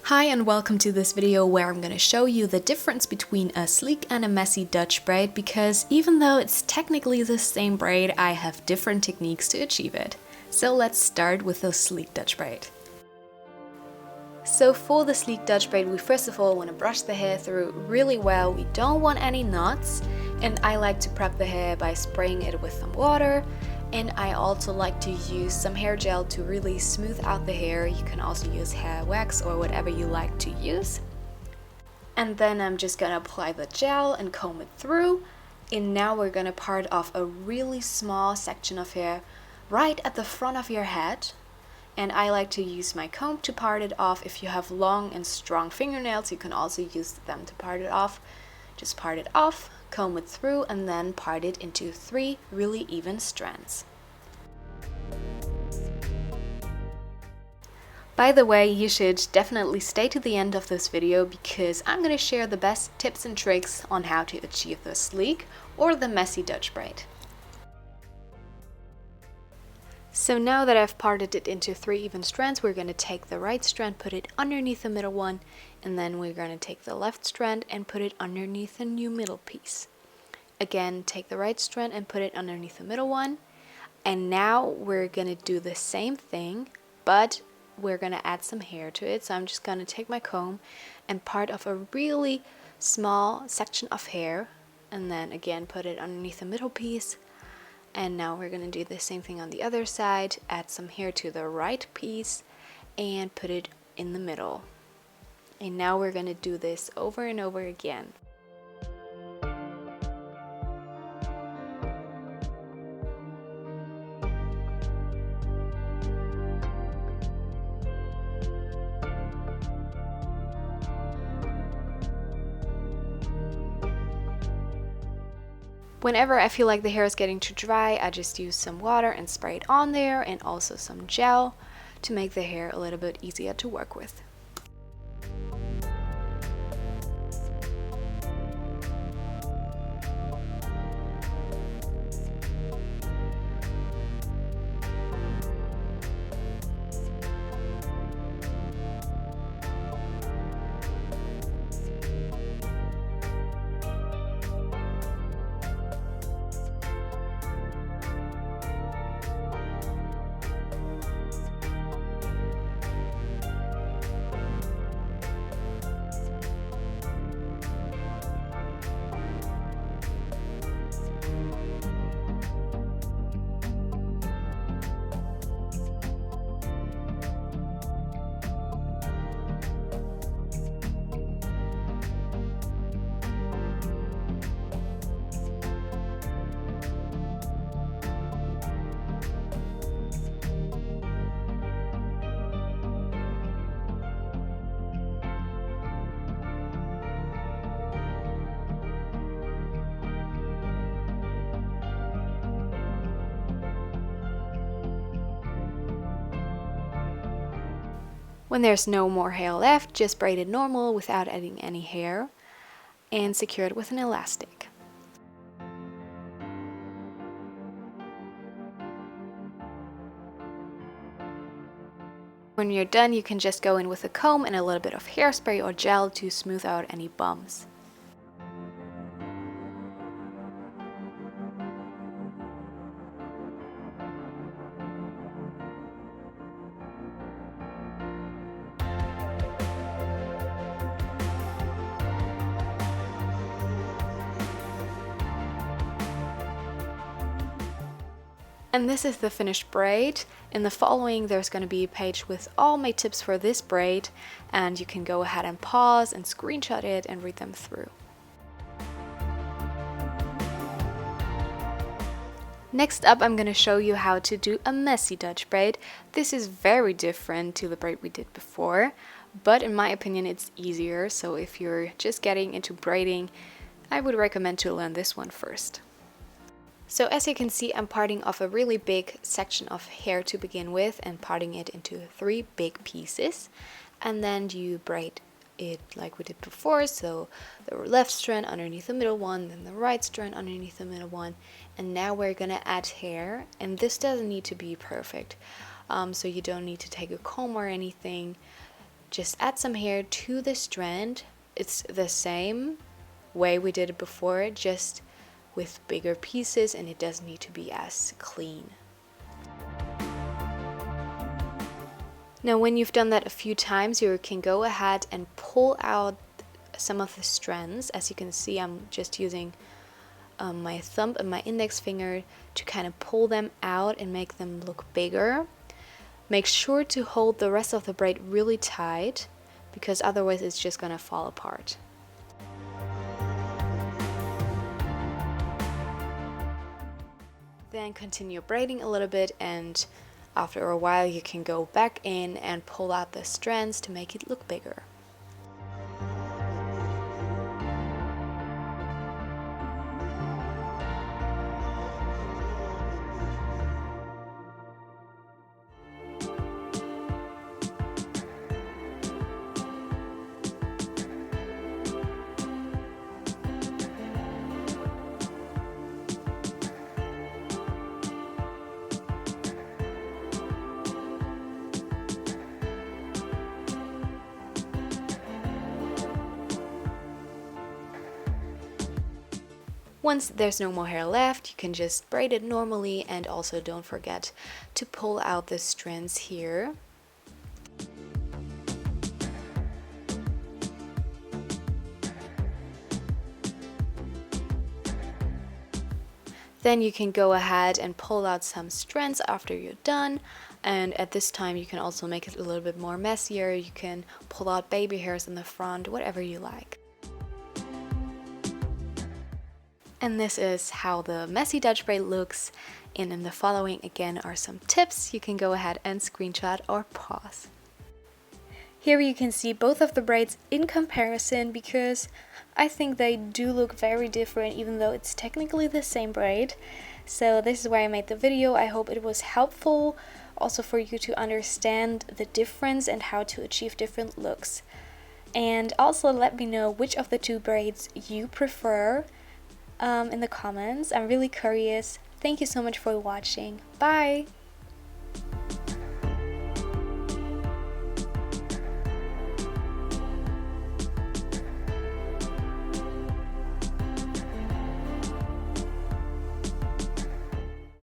Hi and welcome to this video where I'm going to show you the difference between a sleek and a messy Dutch braid, because even though it's technically the same braid, I have different techniques to achieve it. So let's start with the sleek Dutch braid. So for the sleek Dutch braid, we first of all want to brush the hair through really well. We don't want any knots, and I like to prep the hair by spraying it with some water. And I also like to use some hair gel to really smooth out the hair. You can also use hair wax or whatever you like to use. And then I'm just gonna apply the gel and comb it through. And now we're gonna part off a really small section of hair right at the front of your head. And I like to use my comb to part it off. If you have long and strong fingernails, you can also use them to part it off. Just part it off, comb it through, and then part it into 3 really even strands. By the way, you should definitely stay to the end of this video because I'm going to share the best tips and tricks on how to achieve the sleek or the messy Dutch braid. So now that I've parted it into 3 even strands, we're going to take the right strand, put it underneath the middle one, and then we're going to take the left strand and put it underneath the new middle piece. Again, take the right strand and put it underneath the middle one. And now we're going to do the same thing, but we're going to add some hair to it. So I'm just going to take my comb and part off a really small section of hair, and then again put it underneath the middle piece. And now we're going to do the same thing on the other side, add some hair to the right piece and put it in the middle. And now we're going to do this over and over again. Whenever I feel like the hair is getting too dry, I just use some water and spray it on there, and also some gel to make the hair a little bit easier to work with. When there's no more hair left, just braid it normal without adding any hair and secure it with an elastic. When you're done, you can just go in with a comb and a little bit of hairspray or gel to smooth out any bumps. And this is the finished braid. In the following, there's going to be a page with all my tips for this braid, and you can go ahead and pause and screenshot it and read them through. Next up, I'm going to show you how to do a messy Dutch braid. This is very different to the braid we did before, but in my opinion it's easier, so if you're just getting into braiding, I would recommend to learn this one first. So as you can see, I'm parting off a really big section of hair to begin with and parting it into 3 big pieces, and then you braid it like we did before. So the left strand underneath the middle one, then the right strand underneath the middle one, and now we're gonna add hair, and this doesn't need to be perfect, so you don't need to take a comb or anything. just add some hair to the strand. It's the same way we did it before, just with bigger pieces, and it doesn't need to be as clean. Now when you've done that a few times, you can go ahead and pull out some of the strands. As you can see, I'm just using my thumb and my index finger to kind of pull them out and make them look bigger. Make sure to hold the rest of the braid really tight, because otherwise it's just gonna fall apart. Then continue braiding a little bit, and after a while you can go back in and pull out the strands to make it look bigger. Once there's no more hair left, you can just braid it normally, and also don't forget to pull out the strands here. Then you can go ahead and pull out some strands after you're done, and at this time you can also make it a little bit more messier. You can pull out baby hairs in the front, whatever you like. And this is how the messy Dutch braid looks, and in the following again are some tips you can go ahead and screenshot or pause. Here you can see both of the braids in comparison, because I think they do look very different even though it's technically the same braid. So this is why I made the video. I hope it was helpful also for you to understand the difference and how to achieve different looks. And also let me know which of the two braids you prefer in the comments. I'm really curious. Thank you so much for watching. Bye!